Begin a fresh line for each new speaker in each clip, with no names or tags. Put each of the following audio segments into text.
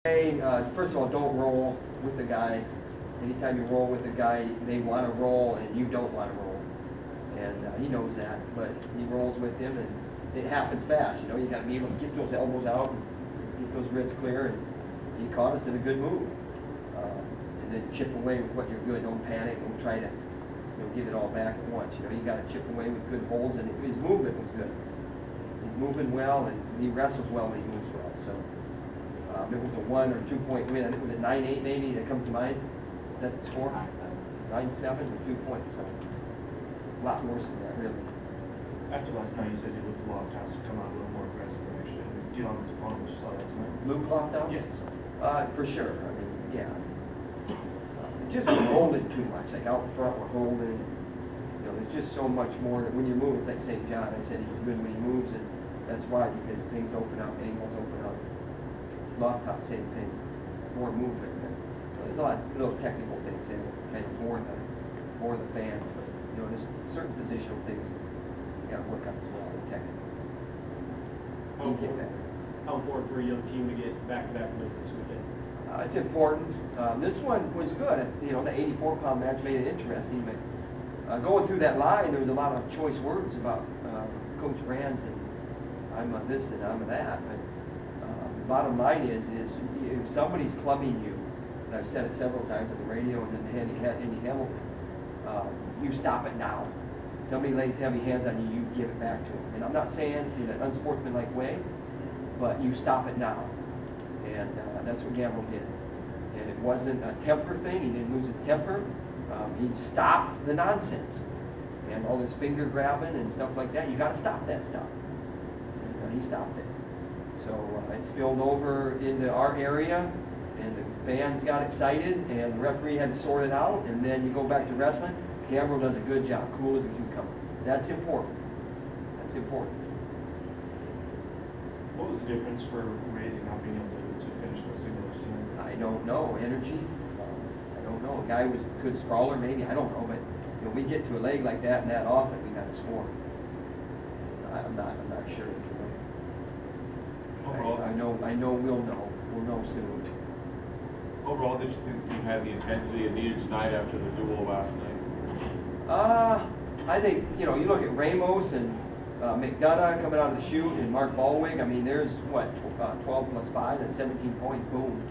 Hey, first of all, don't roll with the guy. Anytime you roll with the guy, they want to roll and you don't want to roll. And he knows that, but he rolls with him and it happens fast. You know, you got to be able to get those elbows out and get those wrists clear. And he caught us in a good move. And then chip away with what you're good. Don't panic. Don't try to give it all back at once. You know, you got to chip away with good holds, and his movement was good. He's moving well, and he wrestles well and he moves well. So. It was a 1 or 2 point win. I think it was a 9-8 maybe that comes to mind. Is that the score? 9-7 or 2 points. So a lot worse than that, really.
After last night, you said you looked the Loftus to come out a little more aggressive actually. Do you know this opponent you saw that tonight?
Luke Loftus?
Yes.
For sure. I mean, yeah. Just holding too much. Like out front, we're holding. You know, there's just so much more. When you move, it's like St. John. I said he's good when he moves, and that's why, because things open up, angles open up. Loftus, same thing, more movement. There's a lot of little technical things in it, kind of more the fans, but you know, there's certain positional things you got to work on as well, technical.
How important for a young team to get back-to-back wins this weekend?
It's important. This one was good. You know, the 84-pound match made it interesting, but going through that line, there was a lot of choice words about Coach Brands and I'm a this and I'm a that. But bottom line is if somebody's clubbing you, and I've said it several times on the radio and then Andy Hamilton, you stop it now. If somebody lays heavy hands on you, you give it back to them. And I'm not saying in an unsportsmanlike way, but you stop it now. And that's what Gamble did. And it wasn't a temper thing. He didn't lose his temper. He stopped the nonsense. And all this finger grabbing and stuff like that, you got to stop that stuff. And he stopped it. So it spilled over into our area, and the fans got excited, and the referee had to sort it out, and then you go back to wrestling. Gamble does a good job, cool as a cucumber. That's important. That's important.
What was the difference for Raising not being able to finish those singles tonight?
I don't know. Energy? I don't know. A guy was a good sprawler, maybe. I don't know. But you know, we get to a leg like that and that often, we got to score. I'm not sure. I know we'll know. We'll know soon.
Overall, did you think the team had the intensity it needed tonight after the duel last night?
I think, you know, you look at Ramos and McDonough coming out of the chute and Mark Ballwig. I mean, there's, what, 12 plus 5, that's 17 points, boom.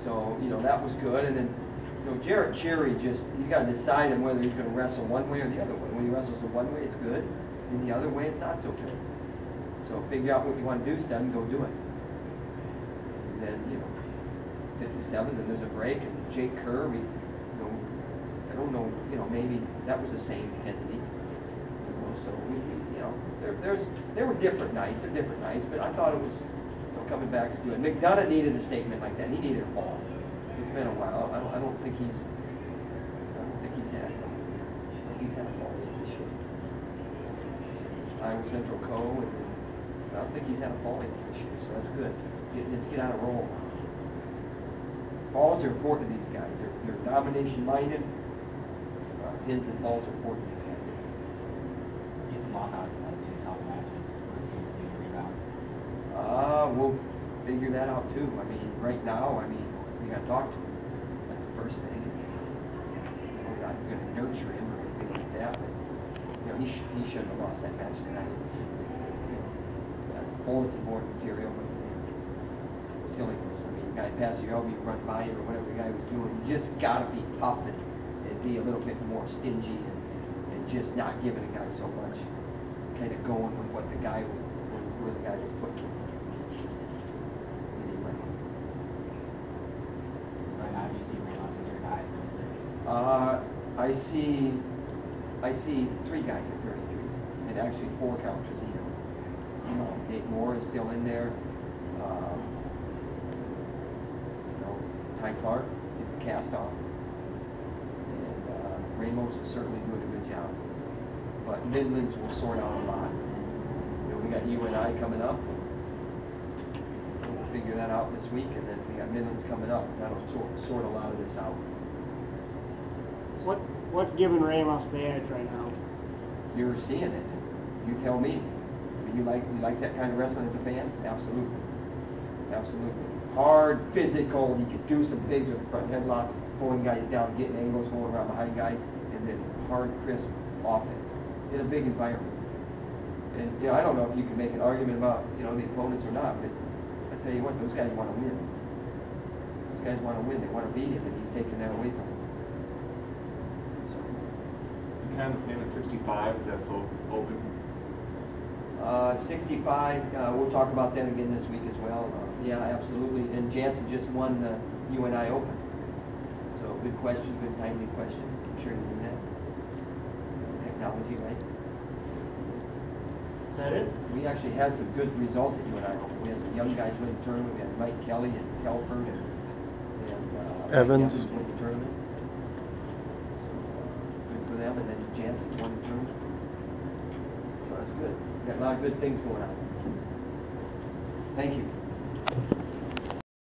So, you know, that was good. And then, you know, Jarrett Cherry just, you got to decide on whether he's going to wrestle one way or the other way. When he wrestles the one way, it's good. And the other way, it's not so good. So figure out what you want to do, Stud, and go do it. And then, you know, 57, then there's a break, and Jake Kerr, I don't know, you know, maybe that was the same intensity. You know, so you know, there were different nights, but I thought it was, you know, coming back to good. McDonough needed a statement like that. He needed a ball. It's been a while. I don't think he's had a ball this year. Iowa Central Co. and I don't think he's had a ball this year, so that's good. Let's get on a roll. Balls are important to these guys. They're domination-minded. Pins and balls are important to these guys.
Using Loftus has had 2 top matches where teams do rebound.
We'll figure that out too. I mean, right now, we got to talk to him. That's the first thing. We're not going to nurture him or anything like that. But, you know, he shouldn't have lost that match tonight. That's bulletin board material, but silliness. I mean, guy pass you over, you run by him or whatever the guy was doing. You just got to be tough and be a little bit more stingy and just not giving a guy so much. Kind of going with what the guy was, where the guy was putting. Anyway.
Right now, do you see Ramos as your guy?
I see 3 guys at 33, and actually 4 counters either. Nate Moore is still in there. You know, Ty Clark did the cast off. And Ramos is certainly doing a good job. But Midlands will sort out a lot. You know, we got UNI coming up. We'll figure that out this week, and then we got Midlands coming up. That'll sort a lot of this out.
What's giving Ramos the edge right now?
You're seeing it. You tell me. You like that kind of wrestling as a fan? Absolutely. Absolutely. hard, physical, you could do some things with the front headlock, pulling guys down, getting angles, going around behind guys, and then hard, crisp offense in a big environment. And, you know, I don't know if you can make an argument about, you know, the opponents or not, but I tell you what, those guys want to win. Those guys want to win, they want to beat him, and he's taking that away from them. So,
Is the canvas name at 65, is that so open?
65, we'll talk about them again this week as well. Yeah, absolutely. And Jansen just won the UNI Open. So good question, good timely question, considering that technology, right?
Is that it?
We actually had some good results at UNI Open. We had some young guys win the tournament. We had Mike Kelly and Kelford and
Evans.
Won the tournament. So good for them. And then Jansen won the tournament. So that's good. We got a lot of good things going on. Thank you.